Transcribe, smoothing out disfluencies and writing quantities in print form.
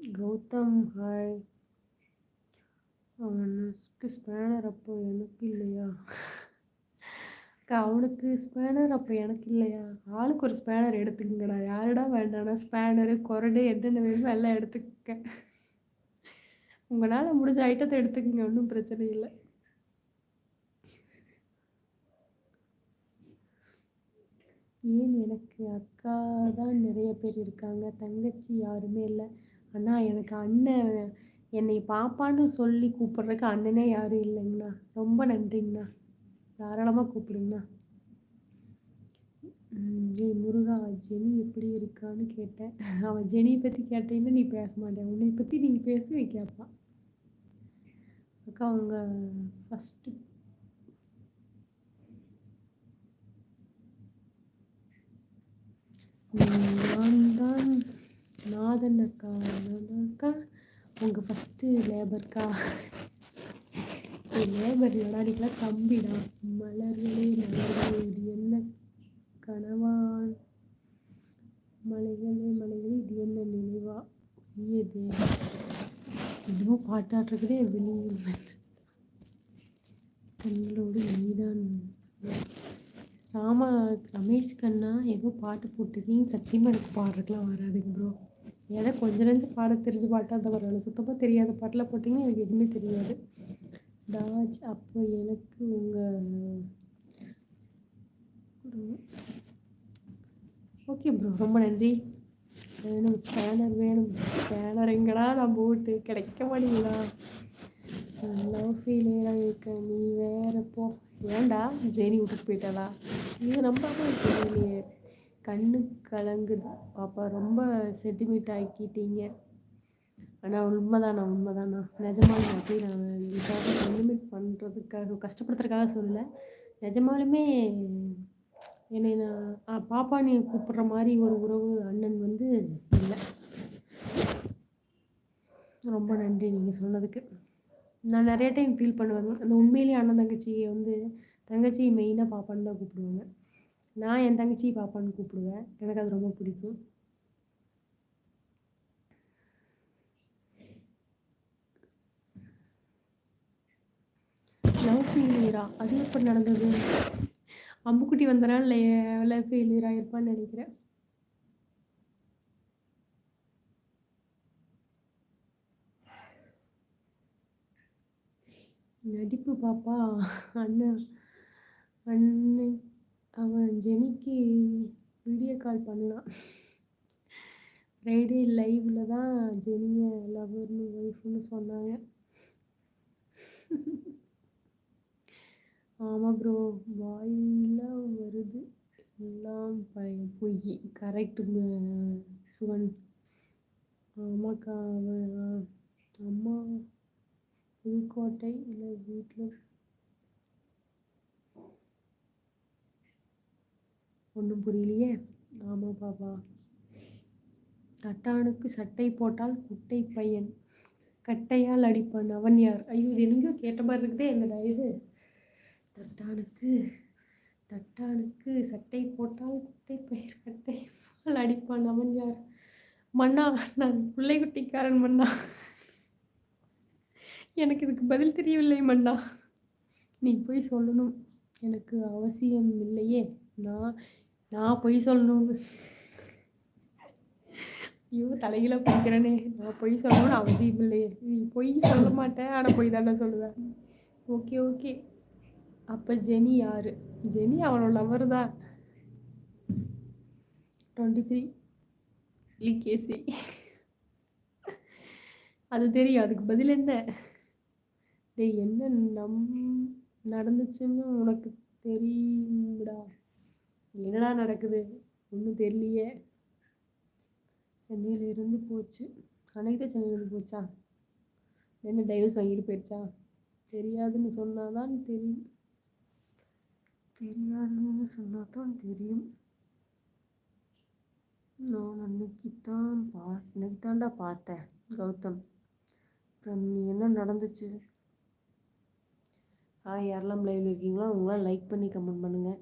Gautham hi. அவனுக்கு spanner அப்போ எனக்கு இல்லையா? அக்கா அவனுக்கு ஸ்பேனர் அப்போ எனக்கு இல்லையா? ஆளுக்கு ஒரு ஸ்பேனர் எடுத்துக்கங்கடா. யாருடா வேண்டாம்னா ஸ்பேனரு கொரடு என்னென்ன வேணுமோ எல்லாம் எடுத்துக்க. உங்களால் முடிஞ்ச ஐட்டத்தை எடுத்துக்கங்க, ஒன்றும் பிரச்சனை இல்லை. ஏன் எனக்கு அக்கா தான் நிறைய பேர் இருக்காங்க, தங்கச்சி யாருமே இல்லை. அண்ணா எனக்கு அண்ணன் என்னை பாப்பான்னு சொல்லி கூப்பிட்றதுக்கு அண்ணனே யாரும் இல்லைங்கண்ணா. ரொம்ப நன்றிங்கண்ணா, தாராளமாக கூப்பிடுங்கண்ணா. ஏய் முருகா, ஜெனி எப்படி இருக்கான்னு கேட்டேன். அவன் ஜெனியை பற்றி கேட்டீங்கன்னா நீ பேச மாட்டேன், உன்னை பற்றி நீங்கள் பேசி கேட்பா. அக்கா அவங்க ஃபஸ்ட்டு நான் தான் நாதன் அக்கா. அக்கா உங்கள் ஃபஸ்ட்டு லேபர்க்கா. லேபர் இல்லடா, நீக்கெல்லாம் தம்பிடா. மலர்களே மலர்களே இது என்ன கனவா, மலைகளே மலைகளே இது என்ன நினைவா, ஐயே தேவா. இன்னமும் பாட்டாட்டுறதே வெளியில் கண்களோடு நீதான். ரமேஷ் கண்ணா ஏதோ பாட்டு போட்டிருக்கீங்க, சத்தியமாக எனக்கு பாடுறதுக்குலாம் வராதுங்க ப்ரோ. ஏதோ கொஞ்சம் நஞ்சம் பாட தெரிஞ்ச பாட்டாக தான் வரல, சுத்தமாக தெரியாத பாட்டில் போட்டிங்கன்னா எனக்கு எதுவுமே தெரியாது. தாஜ் அப்போ எனக்கு உங்கள் ஓகே ப்ரோ, ரொம்ப நன்றி. வேணும் ஸ்கேனர் வேணும். ஸ்கேனர் எங்கடா நம்ம வீட்டு கிடைக்க மாட்டீங்களா? லவ் ஃபீலியராக இருக்க நீ வேற போ. ஏன்டா ஜெனி விட்டுட்டு போயிட்டாளா? இது நம்பாமல் இருக்கீங்களே. கண்ணு கலங்குது பாப்பா, ரொம்ப சென்டிமீட் ஆக்கிட்டீங்க. ஆனால் உண்மைதானா நிஜமாலுமே. அப்படி நான் இதுக்காக சென்டிமீட் பண்ணுறதுக்காக கஷ்டப்படுத்துறதுக்காக சொல்லலை. நிஜமாலுமே என்னை நான் பாப்பா நீ கூப்பிட்ற மாதிரி ஒரு உறவு அண்ணன் வந்து இல்லை. ரொம்ப நன்றி நீங்கள் சொன்னதுக்கு. நான் நிறைய டைம் ஃபீல் பண்ணுவேங்க. அந்த உண்மையிலேயே அண்ணன் தங்கச்சியை வந்து தங்கச்சி மெயினாக பாப்பான்னு தான் கூப்பிடுவாங்க. நான் என் தங்கச்சியை பாப்பான்னு கூப்பிடுவேன், எனக்கு அது ரொம்ப பிடிக்கும். லவ் ஃபெயிலியரா? அது எப்போ நடந்தது? அம்புக்குட்டி வந்தனால லவ் ஃபெயிலியர் ஆகிருப்பான்னு நினைக்கிறேன். நடிப்பு பாப்பா. அண்ணன் அவன் ஜெனிக்கு வீடியோ கால் பண்ணலாம். ஃப்ரைடே லைவில் தான் ஜெனியை லவர்னு ஒய்ஃப்னு சொன்னாங்க. ஆமாம் ப்ரோ, வாயில் வருது எல்லாம் பொய். கரெக்டு சுவன். ஆமாக்கா அவன் அம்மா புதுக்கோட்டை இல்லை வீட்டில் ஒன்றும் புரியலையே. ஆமாம் பாப்பா. தட்டானுக்கு சட்டை போட்டால் குட்டை பையன் கட்டையால் அடிப்பான் அவன் யார்? ஐயோ இது எங்கேயோ கேட்ட மாதிரி இருக்குதே என்னடா இது. தட்டானுக்கு சட்டை போட்டால் குட்டை பையன் கட்டையால் அடிப்பான் அவன் யார்? மன்னா, நான் பிள்ளைக்குட்டிக்காரன் மன்னா. எனக்கு இதுக்கு பதில் தெரியவில்லை மன்னா. நீ போய் சொல்லணும், எனக்கு அவசியம் இல்லையே. நான் பொய் சொல்லணும்னு. ஐயோ தலையில பிடிக்கிறேனே. நான் பொய் சொல்லணும்னு அவசியம் இல்லையே. நீ பொய் சொல்ல மாட்டேன், ஆனால் பொய் தானே சொல்லுவேன். ஓகே. அப்போ ஜெனி யாரு? ஜெனி அவனோட லவர் தான். 23 லீகேசி. அது தெரியும், அதுக்கு பதில் என்ன? டேய் என்ன நடந்துச்சுன்னு உனக்கு தெரியும்டா. என்னடா நடக்குது ஒன்றும் தெரியலையே. சென்னையிலேருந்து போச்சு. அன்னைக்கு தான் சென்னையிலேருந்து போச்சா? என்ன டைவர்ஸ் வாங்கிட்டு போயிடுச்சா? தெரியாதுன்னு சொன்னாதான் தெரியும். நான் அன்னைக்கு தான்டா பார்த்தேன் கௌதம். அப்புறம் என்ன நடந்துச்சு? யாரெல்லாம் லைவ்ல இருக்கீங்களோ அவங்களாம் லைக் பண்ணி கமெண்ட் பண்ணுங்கள்.